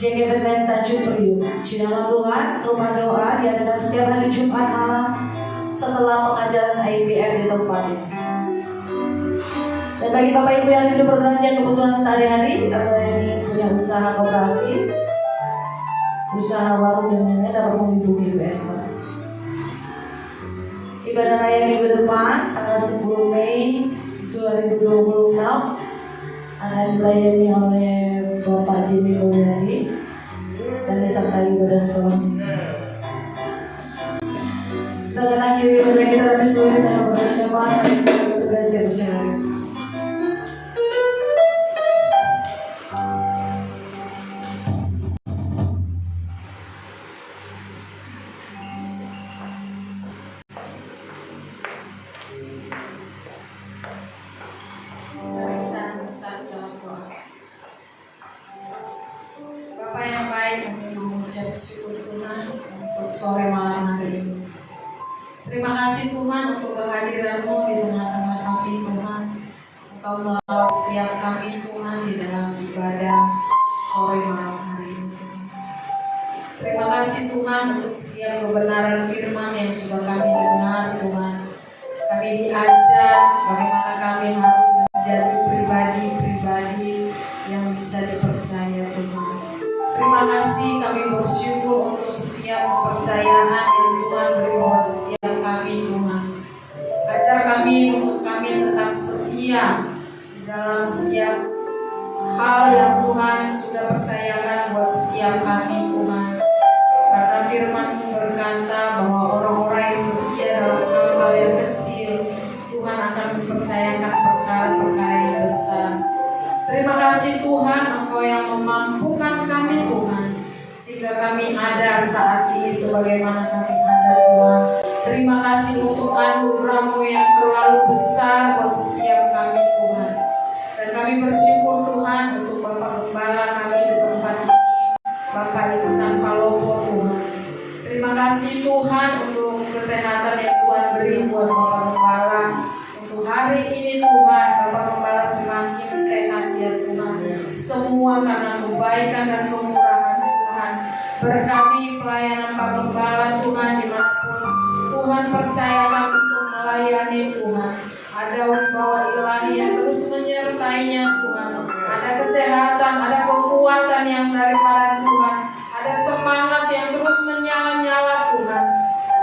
JGPTN Tanjung Priok. Nama Tuhan, rumah doa diadakan setiap hari Jumat malam setelah pengajaran IPF di tempat ini. Dan bagi Bapak Ibu yang rindu berbelanja kebutuhan sehari-hari atau yang ingin punya usaha koperasi, usaha warung dan lainnya dapat menghubungi Ibu Esther. Ibadah raya minggu depan tanggal 10 Mei 2026 akan dilayani oleh Bapak Jimmy Mulyadi dan disertai ibadah sekolah. Kita akan ibadah kita dari seluruh dalam persiapan untuk bersama. Bapak yang baik, kami mengucap syukur Tuhan untuk sore malam hari ini. Terima kasih Tuhan untuk kehadiran-Mu di tengah-tengah kami Tuhan. Engkau melawat setiap kami Tuhan di dalam ibadah sore malam hari ini. Terima kasih Tuhan untuk setiap kebenaran firman yang sudah kami dengar Tuhan. Kami diajar bagaimana kami harus menjadi pribadi-pribadi yang bisa dipercaya Tuhan. Terima kasih, kami bersyukur untuk setiap kepercayaan yang Tuhan beri buat setiap kami Tuhan. Ajar kami untuk kami tetap setia di dalam setiap hal yang Tuhan sudah percayakan buat setiap kami Tuhan. Karena firman-Mu berkata bahwa orang-orang yang setia dalam hal-hal yang kecil, Tuhan akan mempercayakan perkara-perkara yang besar. Terima kasih Tuhan, Engkau yang memampukan kami Tuhan, sehingga kami ada saat ini sebagaimana kami ada Tuhan. Terima kasih untuk anugerah-Mu yang terlalu besar buat setiap kami Tuhan. Dan kami bersyukur Tuhan untuk Bapak Gembala kami di tempat ini, Bapak Iksan Palopo Tuhan. Terima kasih Tuhan untuk kesehatan yang Tuhan beri buat Bapak Gembala. Untuk hari ini Tuhan, Bapak Gembala semakin sehat ya Tuhan. Semua karena kebaikan dan kemurahan Tuhan. Berkati pelayanan Pak Gembala Tuhan dimanapun Tuhan percayakan untuk melayani Tuhan. Ada wibawa ilahi yang terus menyertainya Tuhan. Ada kesehatan, ada kekuatan yang daripada Tuhan. Ada semangat yang terus menyala-nyala Tuhan.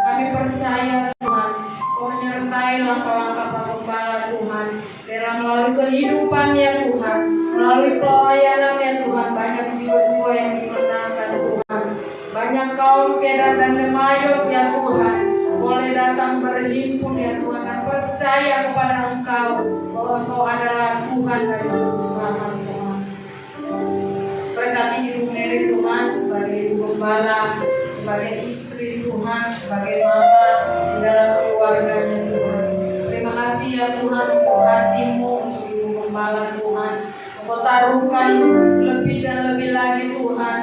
Kami percaya Tuhan, Kau menyertai langkah-langkah Pak Gembala Tuhan. Biarlah melalui kehidupannya Tuhan, melalui pelayanannya Tuhan, banyak jiwa-jiwa yang dimenangkan Tuhan. Banyak kaum Kedar dan Demayot ya Tuhan, boleh datang berhimpun ya Tuhan dan percaya kepada Engkau bahwa Engkau adalah Tuhan dan Juru Selamat Tuhan. Berkati Ibu Mary Tuhan sebagai Ibu Gembala, sebagai istri Tuhan, sebagai mama di dalam keluarganya Tuhan. Terima kasih ya Tuhan untuk hati-Mu, untuk Ibu Gembala Tuhan. Engkau taruhkan lebih dan lebih lagi Tuhan,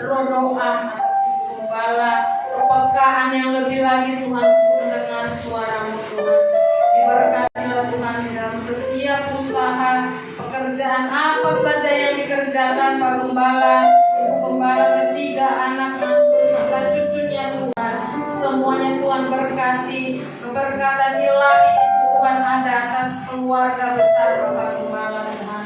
roh doa atas Ibu Gembala, kepekaan yang lebih lagi Tuhan untuk mendengar suara-Mu Tuhan. Diberkatilah Tuhan di dalam setiap usaha, pekerjaan apa saja yang dikerjakan Pak Gembala, Ibu Gembala, ketiga anak mantu serta cucunya Tuhan. Semuanya Tuhan berkati, keberkatan ilahi itu Tuhan ada atas keluarga besar Bapak Gembala Tuhan.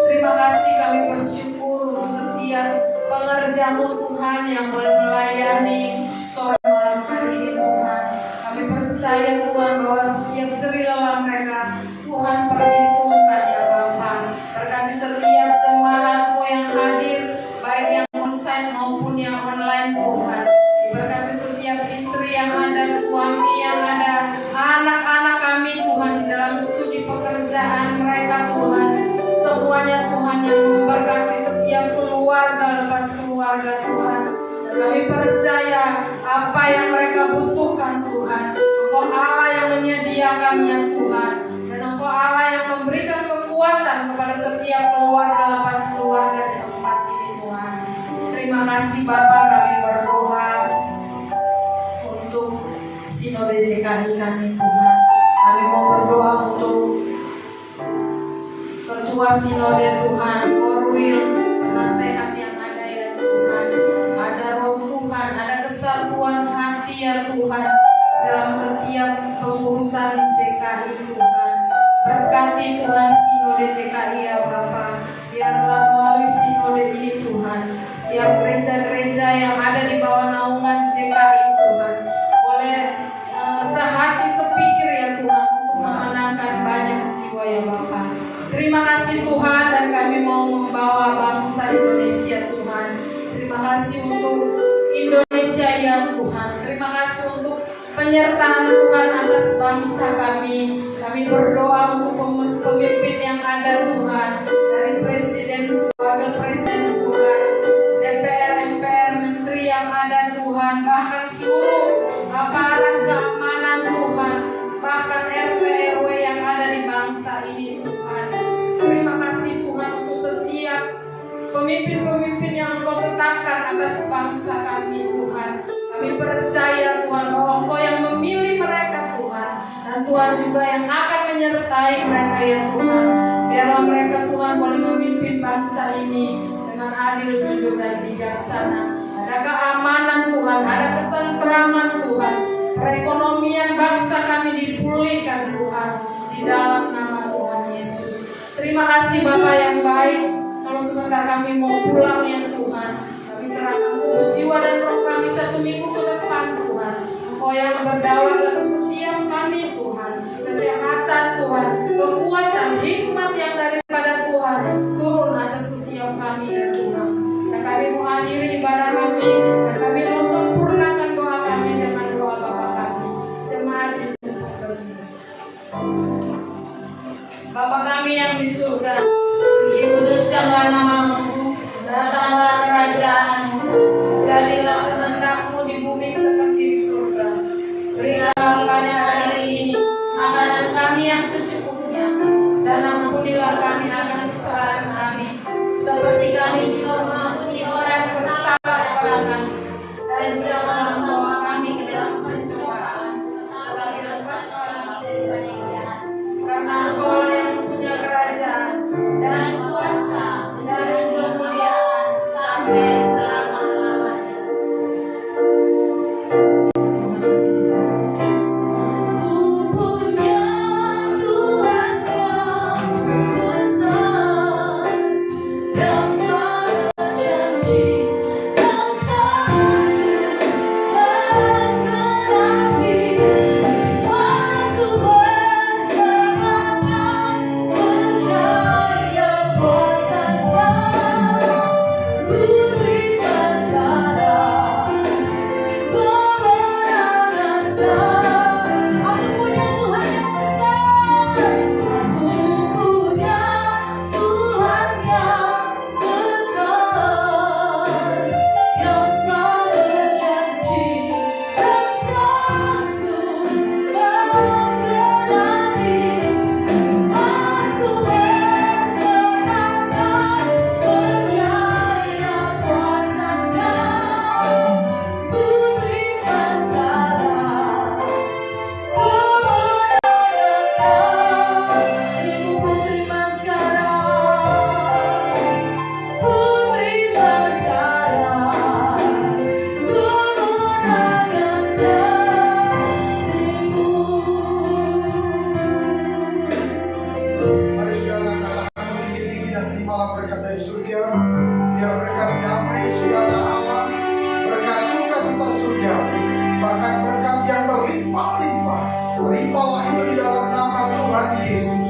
Terima kasih, kami bersyukur untuk setiap pengerja-Mu Tuhan yang boleh melayani sore malam hari ini Tuhan. Kami percaya Tuhan bahwa setiap jerih lelah mereka Tuhan perhitungkan ya Bapa. Berkati setiap jemaat-Mu yang hadir, baik yang onsite maupun yang online Tuhan. Diberkati setiap istri yang ada, suami yang ada, anak-anak kami Tuhan di dalam studi pekerjaan mereka Tuhan. Semuanya Tuhan yang memberkati setiap keluarga lepas keluarga Tuhan. Dan kami percaya apa yang mereka butuhkan Tuhan, Engkau Allah yang menyediakannya Tuhan. Dan Engkau Allah yang memberikan kekuatan kepada setiap keluarga lepas keluarga di tempat ini Tuhan. Terima kasih Bapak, kami berdoa untuk Sinode JKI kami Tuhan. Kami mau berdoa untuk Ketua Sinode Tuhan, Korwil, penasehat yang ada ya Tuhan. Ada roh Tuhan, ada kesatuan hati ya Tuhan dalam setiap pengurusan JKI Tuhan. Berkati Tuhan Sinode JKI ya Bapa. Biarlah melalui Sinode ini Tuhan, setiap gereja-gereja yang ada di bawah naungan JKI Tuhan boleh sehati sepikir ya Tuhan untuk memenangkan banyak jiwa ya Bapa. Terima kasih Tuhan, dan kami mau membawa bangsa Indonesia Tuhan. Terima kasih untuk Indonesia ya Tuhan. Terima kasih untuk penyertaan Tuhan atas bangsa kami. Kami berdoa untuk pemimpin yang ada Tuhan, dari Presiden, Wakil Presiden Tuhan, DPR, MPR, Menteri yang ada Tuhan, bahkan seluruh aparat keamanan Tuhan, bahkan RT RW yang ada di bangsa ini Tuhan. Terima kasih Tuhan untuk setiap pemimpin-pemimpin yang Engkau tetapkan atas bangsa kami Tuhan. Kami Kami percaya Tuhan bahwa Engkau yang memilih mereka Tuhan, dan Tuhan juga yang akan menyertai mereka ya Tuhan. Biarlah mereka Tuhan boleh memimpin bangsa ini dengan adil, jujur dan bijaksana. Ada keamanan Tuhan, ada ketentraman Tuhan. Perekonomian bangsa kami dipulihkan Tuhan di dalam nama Tuhan Yesus. Terima kasih Bapa yang baik. Kalau sebentar kami mau pulang ya Tuhan, kami serahkan tubuh, jiwa dan roh kami 1 minggu ke depan Tuhan. Engkau yang berdaulat atas setiap kami Tuhan. Kesehatan Tuhan, kekuatan, hikmat yang daripada Tuhan turun atas setiap kami ya Tuhan. Dan kami mau akhiri ibadah kami, dan kami mau sempurnakan doa kami dengan doa Bapa kami. Jemaat dijemput berdiri. Bapa kami yang di surga, dikuduskanlah namamu, datanglah kerajaanmu, jadilah kehendak-Mu di bumi seperti di surga. Berilah kami hari ini makanan kami yang secukupnya, dan ampunilah kami akan kesalahan kami, seperti kami juga mengampuni orang yang bersalah kepada kami. Dan janganlah membawa kami ke dalam pencobaan, tetapi lepaskanlah kami dari jahat. Karena Engkau yang punya kerajaan dan kuasa dan kemuliaan sampai selama-lamanya. Mari saudara katakan tinggi-tinggi dan terimalah berkat dari surga. Biar berkat damai sejahtera Allah, berkat sukacita surga, bahkan berkat yang berlimpah-limpah, terimalah itu di dalam nama Tuhan Yesus.